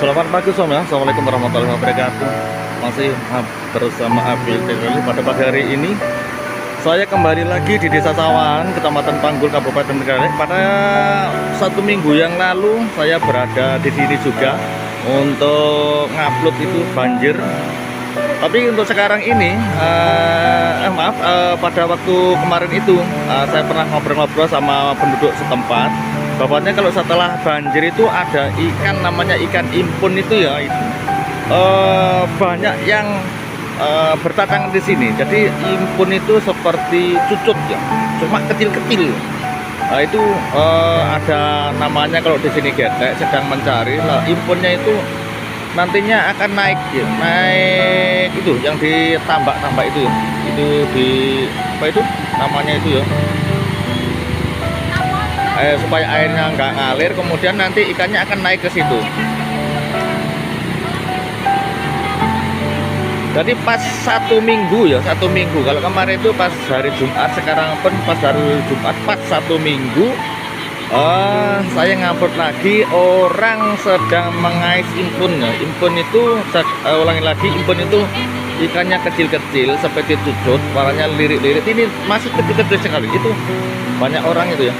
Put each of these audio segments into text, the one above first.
Selamat pagi semuanya, Assalamualaikum warahmatullahi wabarakatuh. Masih bersama Abil Teknologi. Pada pagi hari ini saya kembali lagi di Desa Sawan, Kecamatan Panggul, Kabupaten Trenggalek. Pada 1 minggu yang lalu saya berada di sini juga untuk ngupload itu banjir. Tapi untuk sekarang ini pada waktu kemarin itu saya pernah ngobrol-ngobrol sama penduduk setempat. Bapaknya kalau setelah banjir itu ada ikan namanya ikan impun itu ya, banyak yang berdatangan di sini. Jadi impun itu seperti cucut ya, cuma kecil-kecil. Nah, itu ada namanya kalau di sini getek sedang mencari. Nah, impunnya itu nantinya akan naik ya, naik itu yang ditambak-tambak itu ya. Itu di apa itu namanya itu ya. Supaya airnya nggak ngalir, kemudian nanti ikannya akan naik ke situ. Jadi pas 1 minggu ya, 1 minggu. Kalau kemarin itu pas hari Jumat, sekarang pun pas hari Jumat pas 1 minggu, saya ngupload lagi orang sedang mengais impun ya. Impun itu ulangi lagi, impun itu ikannya kecil-kecil seperti cucut, warnanya lirik-lirik. Ini masih kecil-kecil sekali. Itu banyak orang itu ya.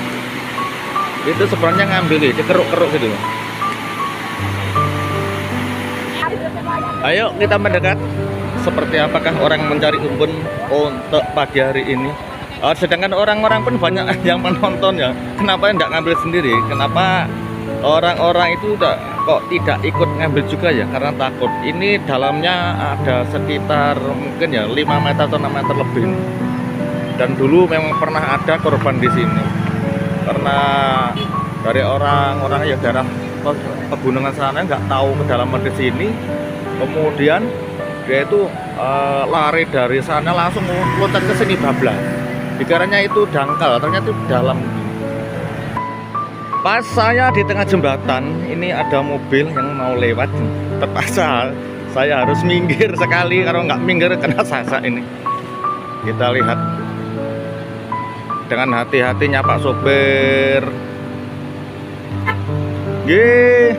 Itu sebenarnya ngambil ya, keruk-keruk gitu. Ayo kita mendekat. Seperti apakah orang mencari impun untuk pagi hari ini? Sedangkan orang-orang pun banyak yang menonton ya. Kenapa tidak ngambil sendiri? Kenapa orang-orang itu kok tidak ikut ngambil juga ya? Karena takut. Ini dalamnya ada sekitar mungkin ya 5 meter atau 6 meter lebih. Dan dulu memang pernah ada korban di sini. Karena dari orang-orang yang daerah pegunungan sana nggak tahu kedalaman di sini, kemudian dia itu lari dari sana langsung loncat ke sini bablas. Dikiranya itu dangkal, ternyata itu dalam. Pas saya di tengah jembatan, ini ada mobil yang mau lewat, terpaksa saya harus minggir sekali. Kalau nggak minggir kena sasak ini. Kita lihat dengan hati-hatinya Pak sopir. Nggih.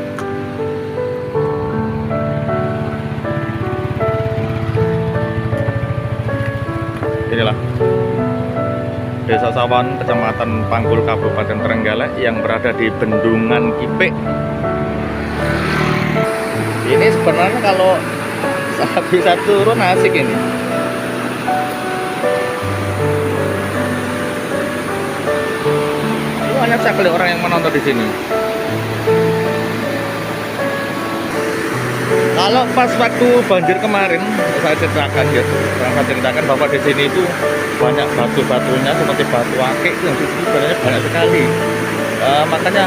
Inilah Desa Sawan, Kecamatan Panggul, Kabupaten Trenggalek yang berada di Bendungan Kipik. Ini sebenarnya kalau saya bisa turun asik ini. Banyak sekali orang yang menonton di sini. Kalau pas waktu banjir kemarin, saya ceritakan bahwa di sini itu banyak batu-batunya seperti batu akik yang di sini sebenarnya banyak sekali. Makanya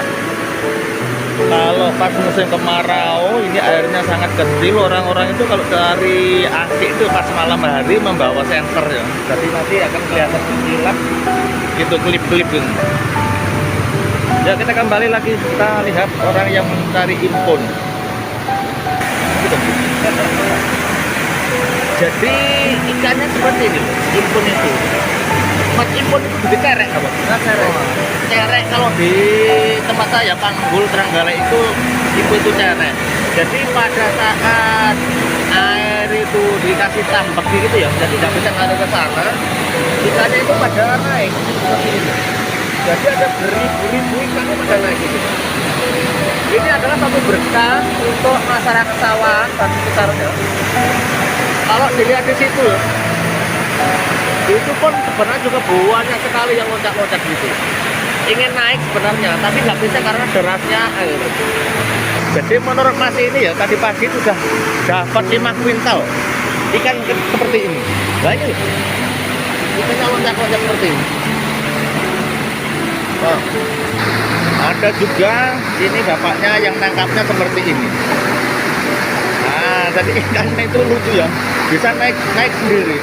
kalau pas musim kemarau ini airnya sangat kecil. Orang-orang itu kalau cari akik itu pas malam hari membawa senter ya. Jadi nanti akan kelihatan kilap gitu, klip-klip gitu. Ya, kita kembali lagi, kita lihat orang yang mencari impun. Jadi ikannya seperti ini, impun itu. Mas impun itu gede cerek apa? Cerek kalau di tempat saya Panggul Trenggalek itu impun itu cerek. Jadi pada saat air itu dikasih tambak gitu ya, jadi tidak bisa ngalir ke sana, ikannya itu pada naik seperti ini. Jadi ada beribu-ribu ikan pada naik gitu. Ini adalah satu berkah untuk masyarakat Sawan dan sekitarnya. Kalau dilihat di situ, itu pun sebenarnya juga banyak sekali yang loncat-loncat gitu. Ingin naik sebenarnya, tapi nggak bisa karena derasnya air. Jadi menurut Mas ini ya, tadi pagi sudah dapat 5 kuintal ikan seperti ini. Banyak. Ikannya loncat-loncat seperti ini. Oh. Ada juga ini bapaknya yang nangkapnya seperti ini. Nah, jadi ikannya itu lucu ya, bisa naik sendiri.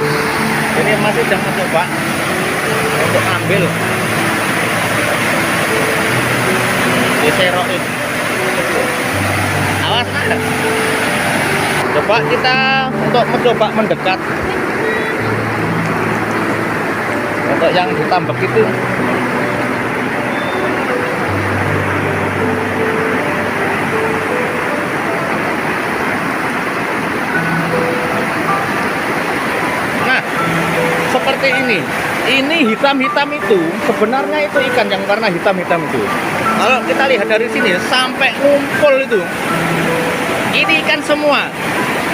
Ini masih sedang mencoba untuk ambil. Diserok ini. Awas. Coba kita untuk mencoba mendekat. Untuk yang ditambak itu. Ini hitam-hitam itu sebenarnya itu ikan yang warna hitam-hitam itu. Kalau kita lihat dari sini sampai ngumpul itu. Ini ikan semua.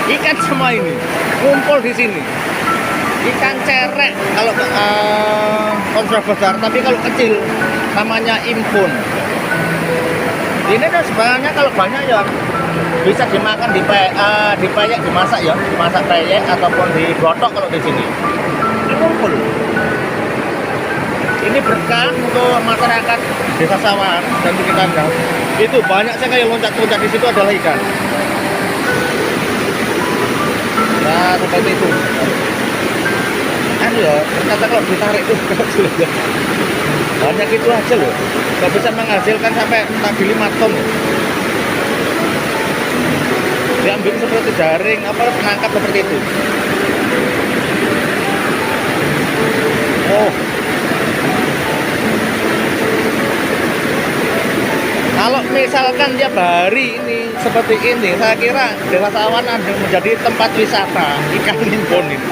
Ikan semua ini ngumpul di sini. Ikan cerek kalau kontra besar, tapi kalau kecil namanya impun. Ini tuh sebenarnya kalau banyak ya bisa dimakan dipeyek, dimasak ya, dimasak peyek ataupun digotok kalau di sini. Ini ngumpul. Ini berkah untuk masyarakat Desa Sawahan dan sekitarnya. Itu banyak sekali loncat-loncat di situ adalah ikan. Nah, seperti itu. Anu ya, ternyata kalau ditarik itu banyak itu aja loh. Gak bisa menghasilkan sampai tadi 5 ton. Diambil seperti jaring, apa penangkap seperti itu. Oh. Kalau misalkan tiap hari ini seperti ini, saya kira Desa Sawahan menjadi tempat wisata ikan impun ini.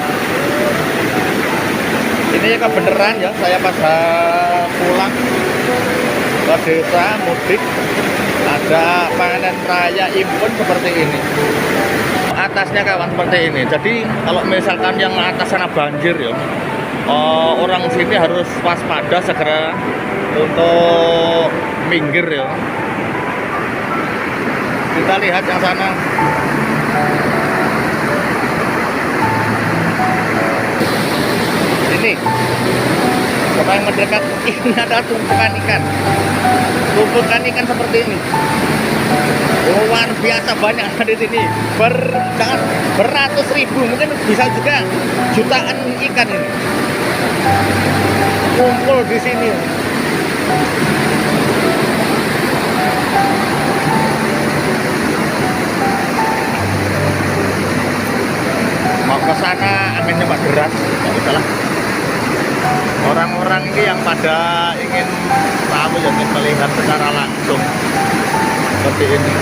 Ini ya beneran ya, saya pas pulang ke desa mudik ada panen raya impun seperti ini. Atasnya kawan seperti ini. Jadi kalau misalkan yang atas sana banjir ya, orang sini harus waspada segera untuk minggir ya. Kita lihat yang sana. Ini coba yang mendekat, ini ada tumpukan ikan seperti ini. Luar biasa banyak ada di sini, beratus ribu, mungkin bisa juga jutaan ikan ini kumpul di sini. Mau ke sana anginnya Pak deras, nggak salah. Orang-orang ini yang pada ingin tahu, ingin melihat secara langsung seperti ini.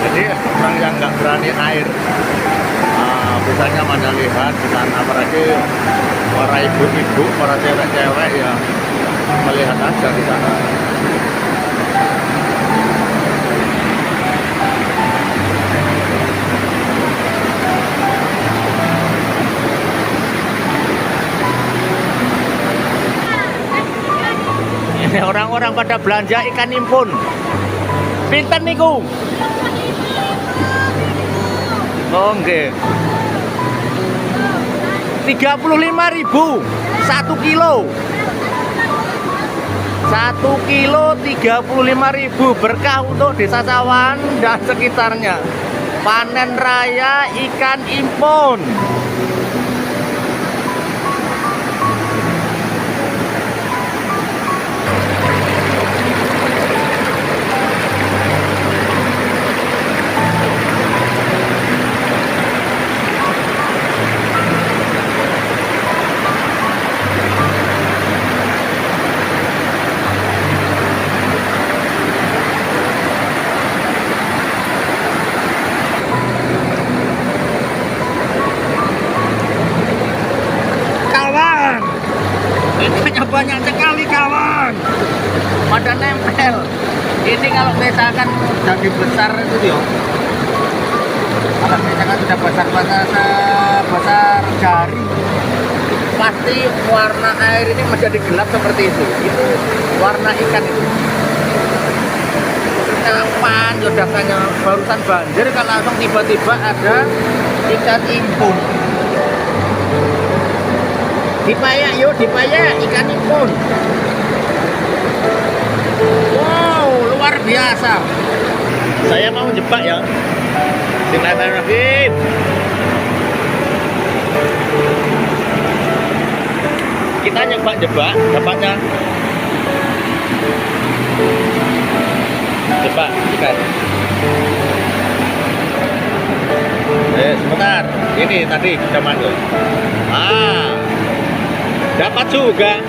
Jadi orang yang nggak berani air, biasanya mana lihat di sana, apalagi para ibu-ibu, para cewek-cewek ya melihat aja di sana. Orang-orang pada belanja ikan impun. Pinten niku? Oh nggih. 35.000 1 kilo. 1 kilo 35.000, berkah untuk Desa Sawahan dan sekitarnya. Panen raya ikan impun. Banyak sekali kawan, pada nempel. Ini kalau misalkan jadi besar itu ya, kalau misalkan sudah besar jari, pasti warna air ini menjadi gelap seperti itu. Itu warna ikan itu. Kapan ledakannya barusan banjir, kalau langsung tiba-tiba ada ikan impun. Dipayek yuk, dipayek ikan impun. Wow, luar biasa. Saya mau jebak ya. Bismillahirrahmanirrahim. Kita nyoba jebak, dapatnya. Jebak ikan. Sebentar. Ini tadi sudah masuk. Dapat juga.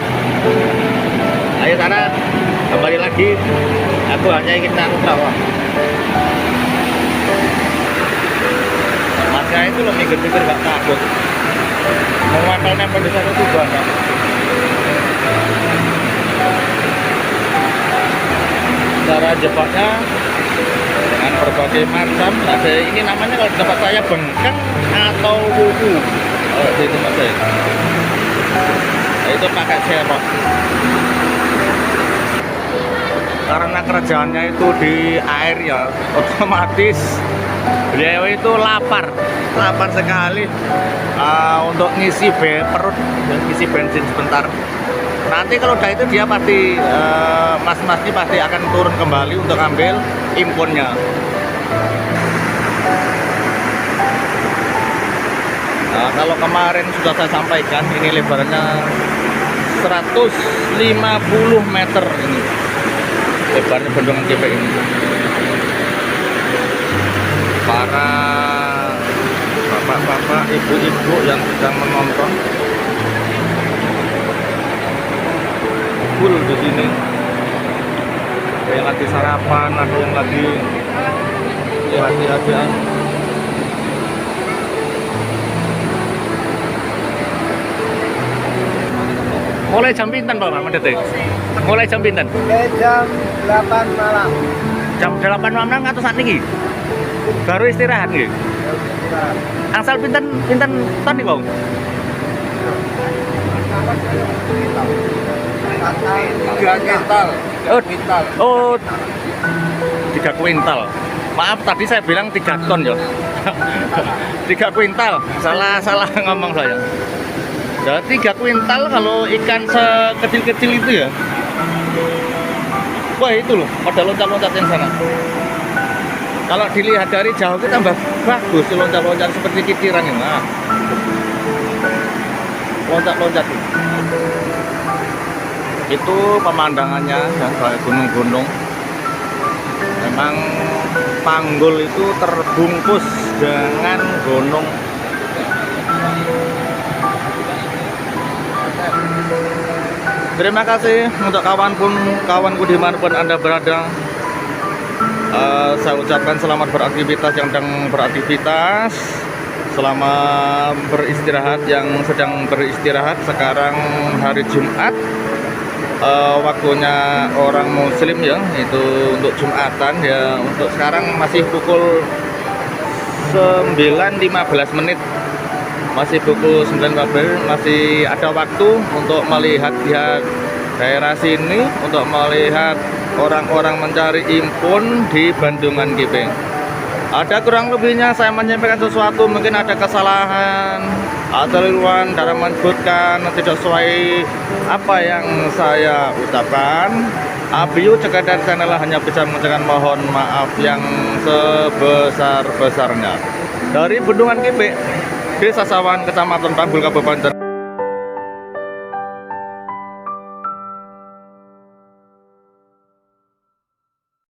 Ayo sana, kembali lagi. Aku hanya ingin taruh bawah. Ya itu loh, mikir-mikir gak takut. Mau nempel-nempel di sana itu banyak. Cara jebaknya dengan berbagai macam. Ada ini namanya kalau di tempat saya bengkeng atau wuku. Oh, di tempat saya. Nah, itu pakai serok. Karena kerjaannya itu di air ya, otomatis beliau itu lapar sekali untuk ngisi perut dan ngisi bensin sebentar. Nanti kalau udah itu dia pasti mas-mas ini pasti akan turun kembali untuk ambil impunnya. Nah, kalau kemarin sudah saya sampaikan, ini lebarnya 150 meter ini. Lebarnya bendungan GP ini. Para bapak-bapak, ibu-ibu yang sedang menonton full di sini. Ada yang lagi sarapan, ada yang lagi hati-hatian. Mulai jam pinten Pak Mendete? Mulai jam pinten? Jam 8 malam. Jam 8 malam atau saat ini? Baru istirahat nggih. Angsal pinten ton nih, Bang? 3 kuintal. Oh, 3 kuintal. Maaf tadi saya bilang 3 ton ya. 3 kuintal. Salah ngomong saya. Ya, 3 kuintal kalau ikan sekecil-kecil itu ya. Wah, itu loh, pada loncat-loncat yang sana. Kalau dilihat dari jauh itu tambah bagus loncat-loncat seperti kitiran ini. Nah, loncat-loncat itu pemandangannya dan kayak gunung-gunung. Memang Panggul itu terbungkus dengan gunung. Terima kasih untuk kawanku dimanapun Anda berada. Saya ucapkan selamat beraktivitas yang sedang beraktivitas, selamat beristirahat yang sedang beristirahat. Sekarang hari Jumat, waktunya orang Muslim ya, itu untuk Jumatan ya. Untuk sekarang masih pukul 9.15 menit. Masih pukul 9.15, masih ada waktu untuk melihat daerah sini, untuk melihat orang-orang mencari impun di Bendungan GP. Ada kurang lebihnya saya menyampaikan sesuatu, mungkin ada kesalahan atau keliruan dalam menyebutkan tidak sesuai apa yang saya ucapkan. Abiu Cekadar Channel hanya bisa mengucapkan mohon maaf yang sebesar-besarnya. Dari Bendungan GP, Desa Sawan, Kecamatan Panggul, Kabupaten